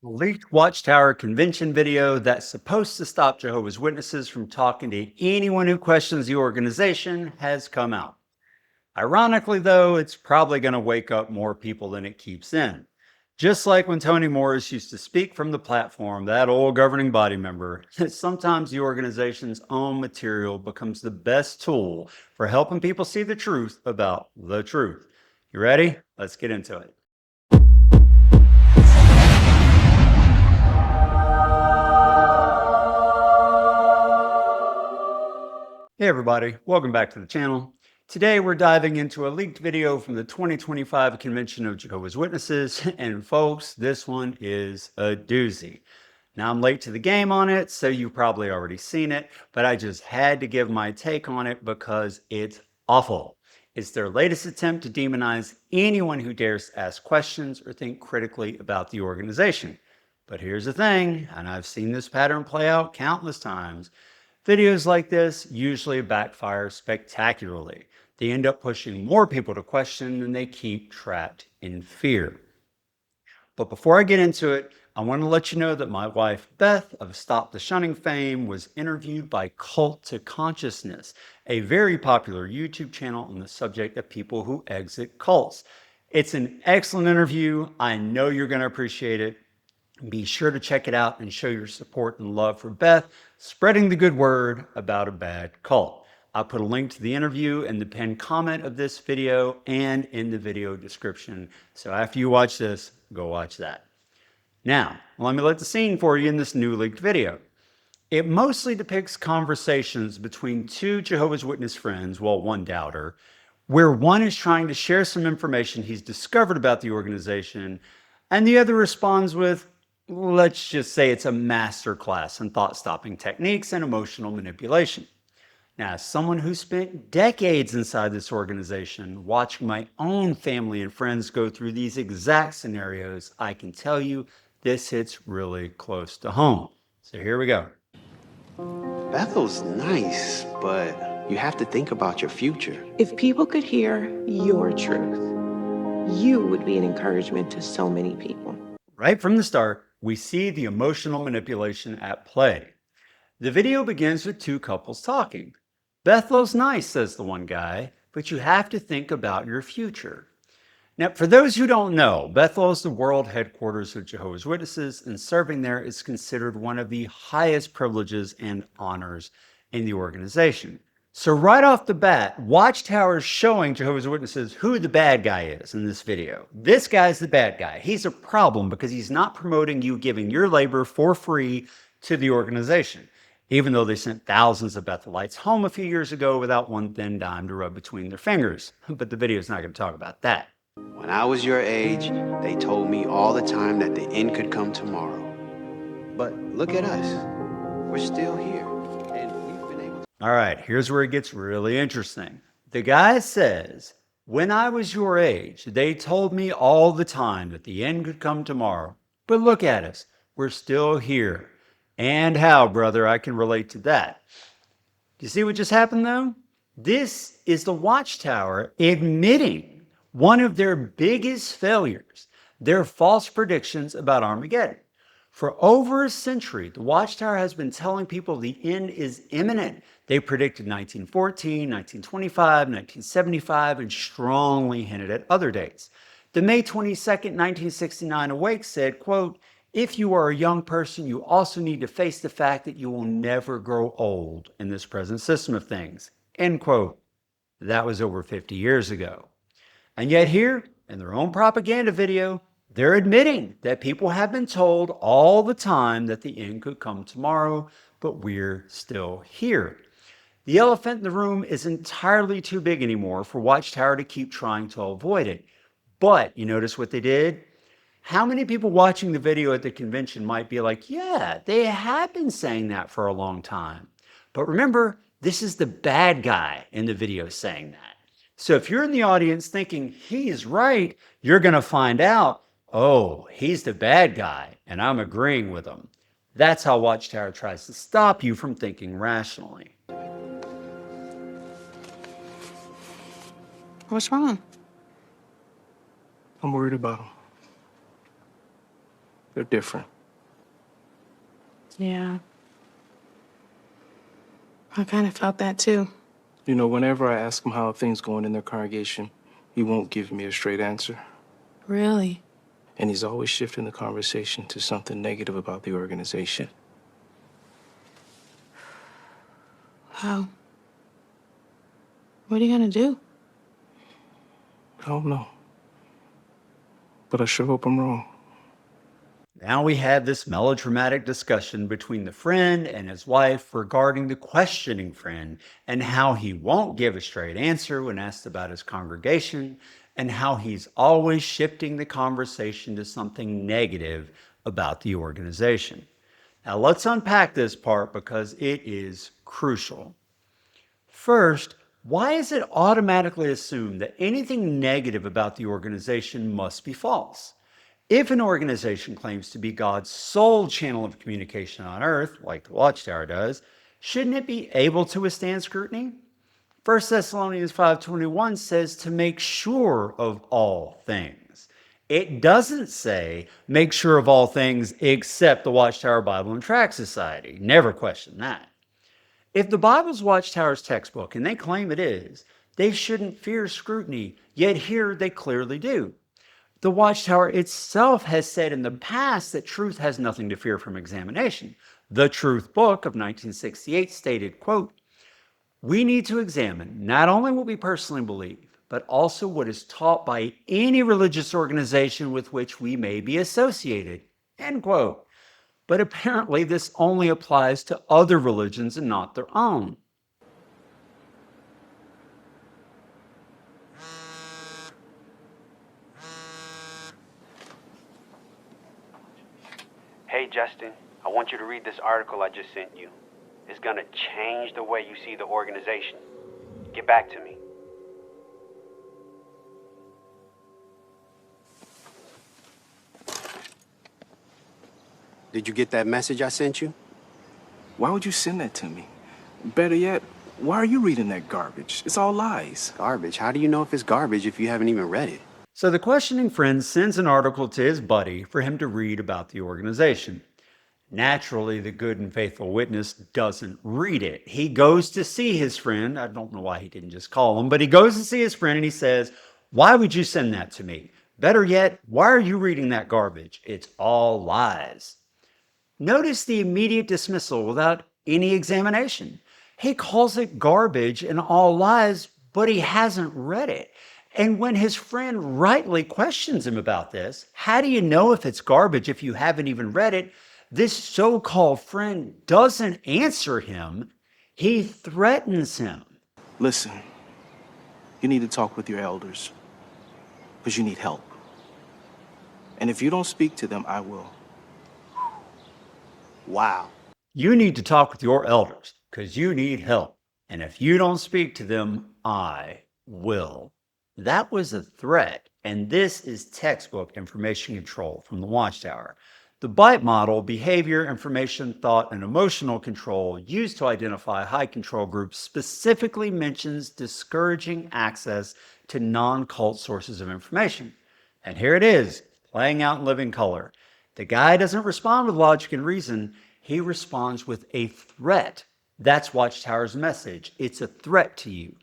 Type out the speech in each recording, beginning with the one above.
Leaked Watchtower convention video that's supposed to stop Jehovah's Witnesses from talking to anyone who questions the organization has come out. Ironically, though, it's probably going to wake up more people than it keeps in. Just like when Tony Morris used to speak from the platform, that old governing body member, sometimes the organization's own material becomes the best tool for helping people see the truth about the truth. You ready? Let's get into it. Hey everybody, welcome back to the channel. Today we're diving into a leaked video from the 2025 Convention of Jehovah's Witnesses, and folks, this one is a doozy. Now I'm late to the game on it, so you've probably already seen it, but I just had to give my take on it because it's awful. It's their latest attempt to demonize anyone who dares ask questions or think critically about the organization. But here's the thing, and I've seen this pattern play out countless times. Videos like this usually backfire spectacularly. They end up pushing more people to question than they keep trapped in fear. But before I get into it, I want to let you know that my wife, Beth, of Stop the Shunning fame, was interviewed by Cult to Consciousness, a very popular YouTube channel on the subject of people who exit cults. It's an excellent interview. I know you're going to appreciate it. Be sure to check it out and show your support and love for Beth, spreading the good word about a bad cult. I'll put a link to the interview in the pinned comment of this video and in the video description. So after you watch this, go watch that. Now, let me let the scene for you in this new leaked video. It mostly depicts conversations between two Jehovah's Witness friends, well, one doubter, where one is trying to share some information he's discovered about the organization, and the other responds with, let's just say it's a master class in thought-stopping techniques and emotional manipulation. Now, as someone who spent decades inside this organization, watching my own family and friends go through these exact scenarios, I can tell you this hits really close to home. So here we go. Bethel's nice, but you have to think about your future. If people could hear your truth, you would be an encouragement to so many people. Right from the start, we see the emotional manipulation at play. The video begins with two couples talking. Bethel's nice, says the one guy, but you have to think about your future. Now, for those who don't know, Bethel is the world headquarters of Jehovah's Witnesses, and serving there is considered one of the highest privileges and honors in the organization. So right off the bat, Watchtower is showing Jehovah's Witnesses who the bad guy is in this video. This guy's the bad guy. He's a problem because he's not promoting you giving your labor for free to the organization, even though they sent thousands of Bethelites home a few years ago without one thin dime to rub between their fingers. But the video is not going to talk about that. When I was your age, they told me all the time that the end could come tomorrow. But look at us. We're still here. All right, here's where it gets really interesting. The guy says, when I was your age, they told me all the time that the end could come tomorrow. But look at us. We're still here. And how, brother? I can relate to that. Do you see what just happened, though? This is the Watchtower admitting one of their biggest failures, their false predictions about Armageddon. For over a century, the Watchtower has been telling people the end is imminent. They predicted 1914, 1925, 1975, and strongly hinted at other dates. The May 22nd, 1969 Awake said, quote, if you are a young person, you also need to face the fact that you will never grow old in this present system of things, end quote. That was over 50 years ago. And yet here, in their own propaganda video, they're admitting that people have been told all the time that the end could come tomorrow, but we're still here. The elephant in the room is entirely too big anymore for Watchtower to keep trying to avoid it. But you notice what they did? How many people watching the video at the convention might be like, yeah, they have been saying that for a long time. But remember, this is the bad guy in the video saying that. So if you're in the audience thinking he's right, you're going to find out, oh, he's the bad guy, and I'm agreeing with him. That's how Watchtower tries to stop you from thinking rationally. What's wrong? I'm worried about him. They're different. Yeah. I kind of felt that too. You know, whenever I ask him how things going in their congregation, he won't give me a straight answer. Really? And he's always shifting the conversation to something negative about the organization. Wow. What are you gonna do? I don't know. But I sure hope I'm wrong. Now we have this melodramatic discussion between the friend and his wife regarding the questioning friend and how he won't give a straight answer when asked about his congregation and how he's always shifting the conversation to something negative about the organization. Now let's unpack this part because it is crucial. First, why is it automatically assumed that anything negative about the organization must be false? If an organization claims to be God's sole channel of communication on earth, like the Watchtower does, shouldn't it be able to withstand scrutiny? 1 Thessalonians 5:21 says to make sure of all things. It doesn't say make sure of all things except the Watchtower Bible and Tract Society. Never question that. If the Bible's Watchtower's textbook, and they claim it is, they shouldn't fear scrutiny, yet here they clearly do. The Watchtower itself has said in the past that truth has nothing to fear from examination. The Truth Book of 1968 stated, quote, "We need to examine not only what we personally believe, but also what is taught by any religious organization with which we may be associated," end quote. But apparently this only applies to other religions and not their own. Hey, Justin, I want you to read this article I just sent you. It's gonna change the way you see the organization. Get back to me. Did you get that message I sent you? Why would you send that to me? Better yet, why are you reading that garbage? It's all lies. Garbage? How do you know if it's garbage if you haven't even read it? So the questioning friend sends an article to his buddy for him to read about the organization. Naturally, the good and faithful witness doesn't read it. He goes to see his friend. I don't know why he didn't just call him, but he goes to see his friend and he says, "Why would you send that to me? Better yet, why are you reading that garbage? It's all lies." Notice the immediate dismissal without any examination. He calls it garbage and all lies, but he hasn't read it. And when his friend rightly questions him about this, how do you know if it's garbage if you haven't even read it? This so-called friend doesn't answer him. He threatens him. Listen, you need to talk with your elders because you need help. And if you don't speak to them, I will. Wow. You need to talk with your elders because you need help. And if you don't speak to them, I will. That was a threat. And this is textbook information control from the Watchtower. The BITE model, behavior, information, thought, and emotional control, used to identify high control groups, specifically mentions discouraging access to non-cult sources of information. And here it is, playing out in living color. The guy doesn't respond with logic and reason. He responds with a threat. That's Watchtower's message. It's a threat to you.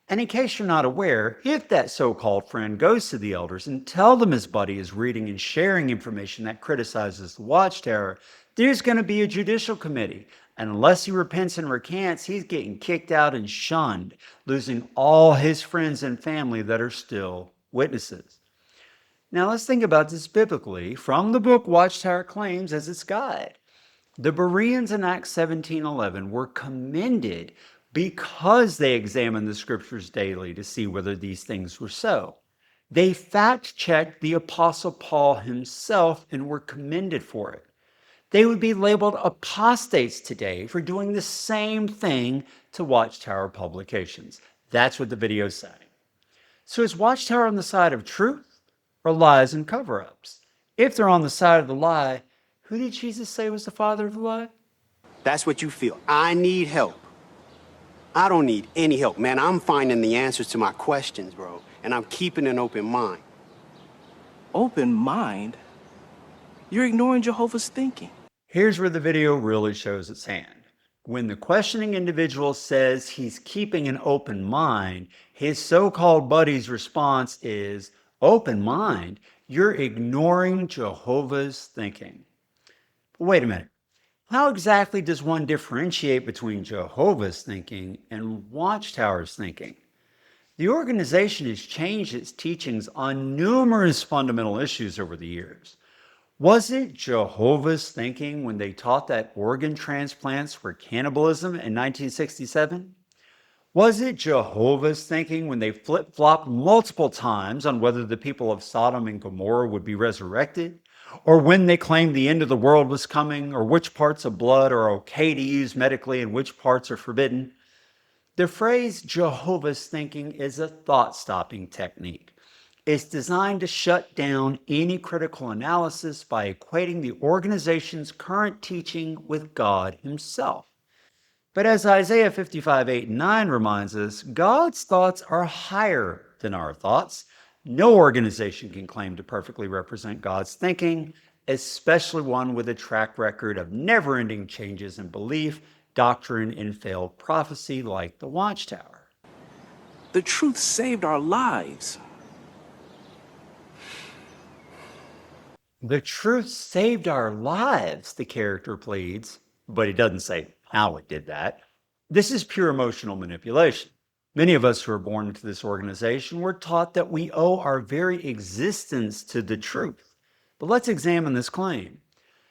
And in case you're not aware, if that so-called friend goes to the elders and tell them his buddy is reading and sharing information that criticizes the Watchtower, there's going to be a judicial committee. And unless he repents and recants, he's getting kicked out and shunned, losing all his friends and family that are still witnesses. Now let's think about this biblically from the book Watchtower Claims as its guide. The Bereans in Acts 17:11 were commended because they examined the scriptures daily to see whether these things were so. They fact-checked the Apostle Paul himself and were commended for it. They would be labeled apostates today for doing the same thing to Watchtower publications. That's what the video is saying. So is Watchtower on the side of truth or lies and cover-ups? If they're on the side of the lie, who did Jesus say was the father of the lie? That's what you feel. I need help. I don't need any help, man. I'm finding the answers to my questions, bro. And I'm keeping an open mind. Open mind? You're ignoring Jehovah's thinking. Here's where the video really shows its hand. When the questioning individual says he's keeping an open mind, his so-called buddy's response is, "Open mind? You're ignoring Jehovah's thinking." But wait a minute. How exactly does one differentiate between Jehovah's thinking and Watchtower's thinking? The organization has changed its teachings on numerous fundamental issues over the years. Was it Jehovah's thinking when they taught that organ transplants were cannibalism in 1967? Was it Jehovah's thinking when they flip-flopped multiple times on whether the people of Sodom and Gomorrah would be resurrected? Or when they claimed the end of the world was coming, or which parts of blood are okay to use medically and which parts are forbidden? The phrase Jehovah's thinking is a thought-stopping technique. It's designed to shut down any critical analysis by equating the organization's current teaching with God himself. But as Isaiah 55:8-9 reminds us, God's thoughts are higher than our thoughts. No organization can claim to perfectly represent God's thinking, especially one with a track record of never-ending changes in belief, doctrine, and failed prophecy like the Watchtower. The truth saved our lives. The truth saved our lives, the character pleads, but he doesn't say how it did that. This is pure emotional manipulation. Many of us who are born into this organization were taught that we owe our very existence to the truth. But let's examine this claim.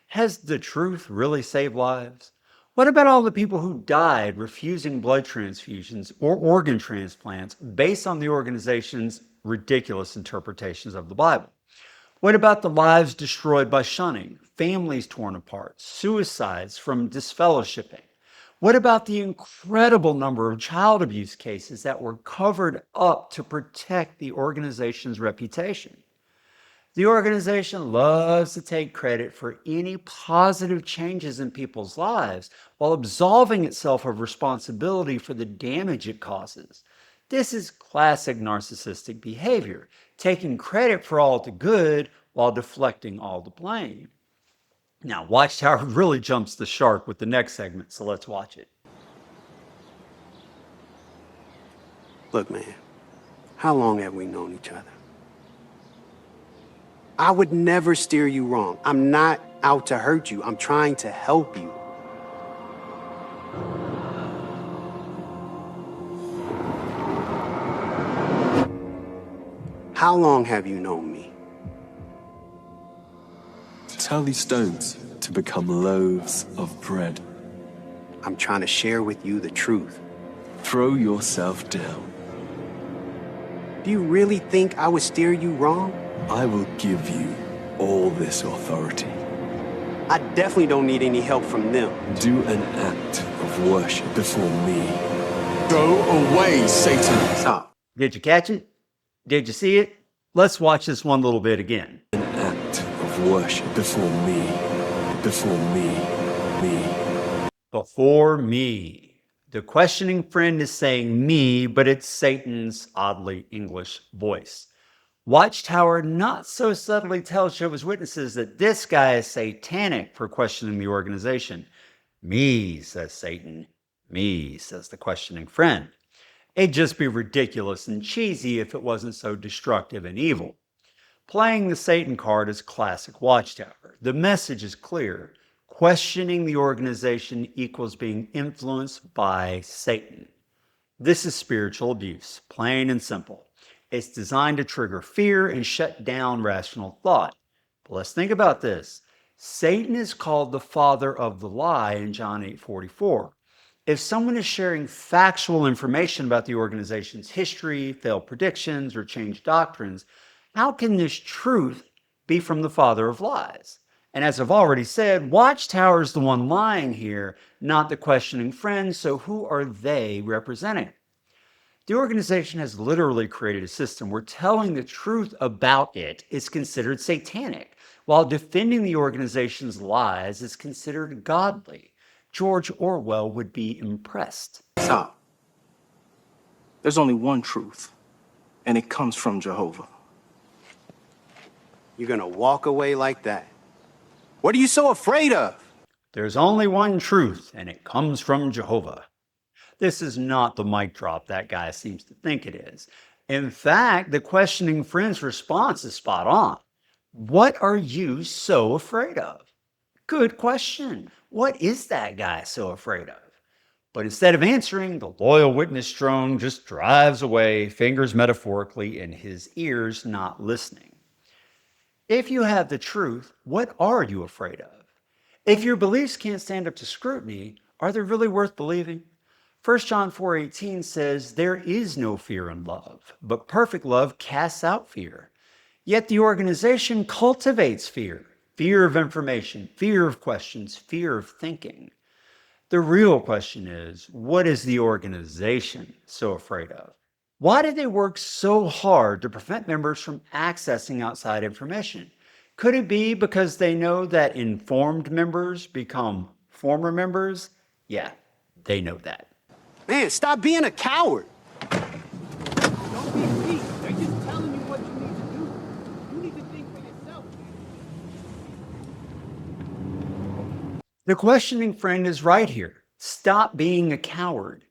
Has the truth really saved lives? What about all the people who died refusing blood transfusions or organ transplants based on the organization's ridiculous interpretations of the Bible? What about the lives destroyed by shunning, families torn apart, suicides from disfellowshipping? What about the incredible number of child abuse cases that were covered up to protect the organization's reputation? The organization loves to take credit for any positive changes in people's lives while absolving itself of responsibility for the damage it causes. This is classic narcissistic behavior, taking credit for all the good while deflecting all the blame. Now, Watchtower really jumps the shark with the next segment, so let's watch it. Look, man, how long have we known each other? I would never steer you wrong. I'm not out to hurt you. I'm trying to help you. How long have you known me? To tell these stones to become loaves of bread. I'm trying to share with you the truth. Throw yourself down. Do you really think I would steer you wrong? I will give you all this authority. I definitely don't need any help from them. Do an act of worship before me. Go away, Satan. Stop. Did you catch it? Did you see it? Let's watch this one little bit again. An act of worship before me. Before me. Before me. The questioning friend is saying me, but it's Satan's oddly English voice. Watchtower not so subtly tells Jehovah's Witnesses that this guy is satanic for questioning the organization. Me, says Satan. Me, says the questioning friend. It'd just be ridiculous and cheesy if it wasn't so destructive and evil. Playing the Satan card is classic Watchtower. The message is clear. Questioning the organization equals being influenced by Satan. This is spiritual abuse, plain and simple. It's designed to trigger fear and shut down rational thought. But let's think about this. Satan is called the father of the lie in John 8:44. If someone is sharing factual information about the organization's history, failed predictions, or changed doctrines, how can this truth be from the father of lies? And as I've already said, Watchtower is the one lying here, not the questioning friend, so who are they representing? The organization has literally created a system where telling the truth about it is considered satanic, while defending the organization's lies is considered godly. George Orwell would be impressed. Stop. There's only one truth, and it comes from Jehovah. You're gonna walk away like that? What are you so afraid of? There's only one truth, and it comes from Jehovah. This is not the mic drop that guy seems to think it is. In fact, the questioning friend's response is spot on. What are you so afraid of? Good question. What is that guy so afraid of? But instead of answering, the loyal witness drone just drives away, fingers metaphorically in his ears, not listening. If you have the truth, what are you afraid of? If your beliefs can't stand up to scrutiny, are they really worth believing? 1 John 4:18 says, there is no fear in love, but perfect love casts out fear. Yet the organization cultivates fear. Fear of information, fear of questions, fear of thinking. The real question is, what is the organization so afraid of? Why do they work so hard to prevent members from accessing outside information? Could it be because they know that informed members become former members? Yeah, they know that. Man, stop being a coward. Don't be weak. They're just telling you what you need to do. You need to think for yourself. The questioning friend is right here. Stop being a coward.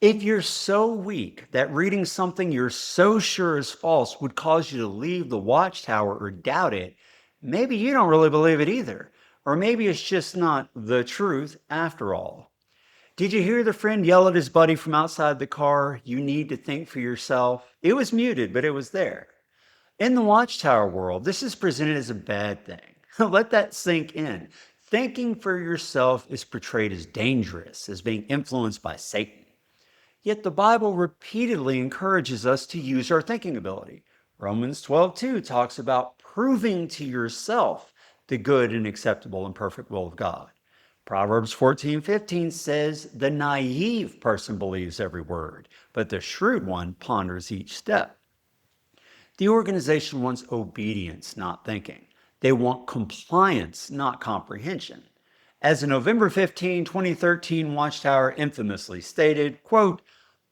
If you're so weak that reading something you're so sure is false would cause you to leave the watchtower or doubt it, maybe you don't really believe it either. Or maybe it's just not the truth after all. Did you hear the friend yell at his buddy from outside the car, "You need to think for yourself"? It was muted, but it was there. In the watchtower world, this is presented as a bad thing. Let that sink in. Thinking for yourself is portrayed as dangerous, as being influenced by Satan. Yet the Bible repeatedly encourages us to use our thinking ability. Romans 12:2 talks about proving to yourself the good and acceptable and perfect will of God. Proverbs 14:15 says, the naive person believes every word, but the shrewd one ponders each step. The organization wants obedience, not thinking. They want compliance, not comprehension. As the November 15, 2013 Watchtower infamously stated, quote,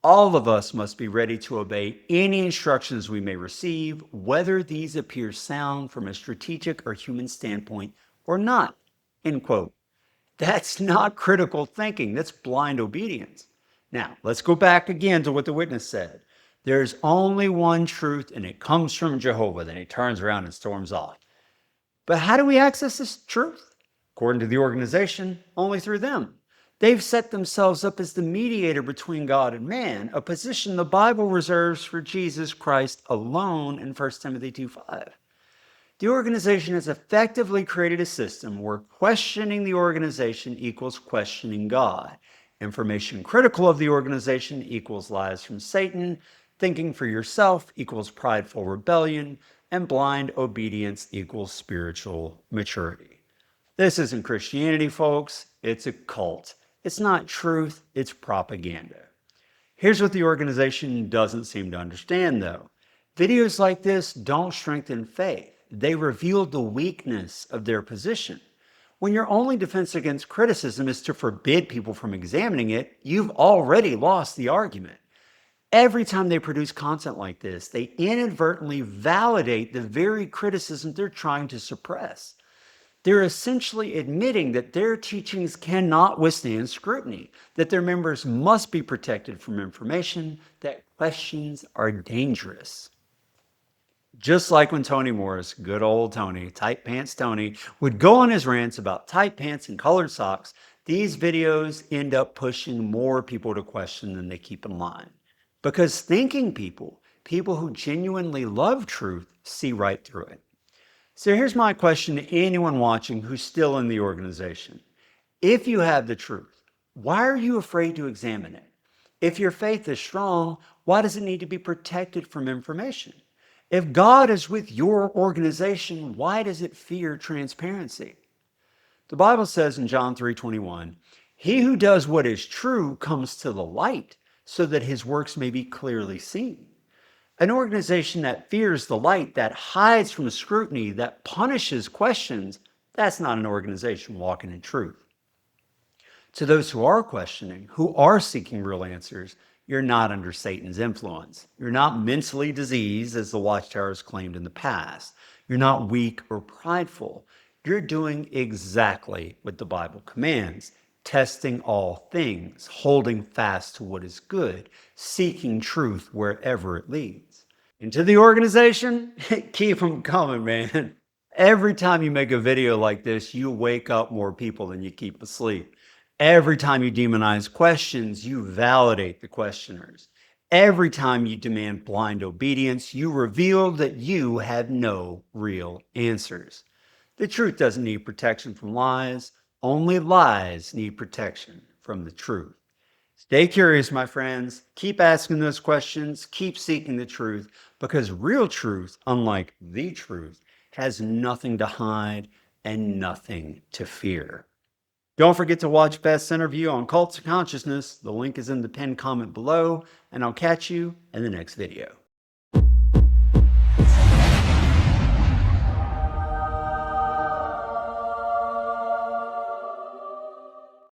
all of us must be ready to obey any instructions we may receive, whether these appear sound from a strategic or human standpoint or not, end quote. That's not critical thinking. That's blind obedience. Now, let's go back again to what the witness said. There's only one truth, and it comes from Jehovah. Then he turns around and storms off. But how do we access this truth? According to the organization, only through them. They've set themselves up as the mediator between God and man, a position the Bible reserves for Jesus Christ alone in 1 Timothy 2:5. The organization has effectively created a system where questioning the organization equals questioning God. Information critical of the organization equals lies from Satan. Thinking for yourself equals prideful rebellion. And blind obedience equals spiritual maturity. This isn't Christianity, folks. It's a cult. It's not truth. It's propaganda. Here's what the organization doesn't seem to understand, though. Videos like this don't strengthen faith. They reveal the weakness of their position. When your only defense against criticism is to forbid people from examining it, you've already lost the argument. Every time they produce content like this, they inadvertently validate the very criticism they're trying to suppress. They're essentially admitting that their teachings cannot withstand scrutiny, that their members must be protected from information, that questions are dangerous. Just like when Tony Morris, good old Tony, Tight Pants Tony, would go on his rants about tight pants and colored socks, these videos end up pushing more people to question than they keep in line. Because thinking people who genuinely love truth, see right through it. So here's my question to anyone watching who's still in the organization. If you have the truth, why are you afraid to examine it? If your faith is strong, why does it need to be protected from information? If God is with your organization, why does it fear transparency? The Bible says in John 3:21, he who does what is true comes to the light so that his works may be clearly seen. An organization that fears the light, that hides from scrutiny, that punishes questions, that's not an organization walking in truth. To those who are questioning, who are seeking real answers, you're not under Satan's influence. You're not mentally diseased, as the Watchtowers claimed in the past. You're not weak or prideful. you're doing exactly what the Bible commands, testing all things, holding fast to what is good, seeking truth wherever it leads. And to the organization, keep them coming, man. Every time you make a video like this, you wake up more people than you keep asleep. Every time you demonize questions, you validate the questioners. Every time you demand blind obedience, you reveal that you have no real answers. The truth doesn't need protection from lies. Only lies need protection from the truth. Stay curious, my friends. Keep asking those questions. Keep seeking the truth, because real truth, unlike the truth, has nothing to hide and nothing to fear. Don't forget to watch Beth's interview on Cults of Consciousness. The link is in the pinned comment below, and I'll catch you in the next video.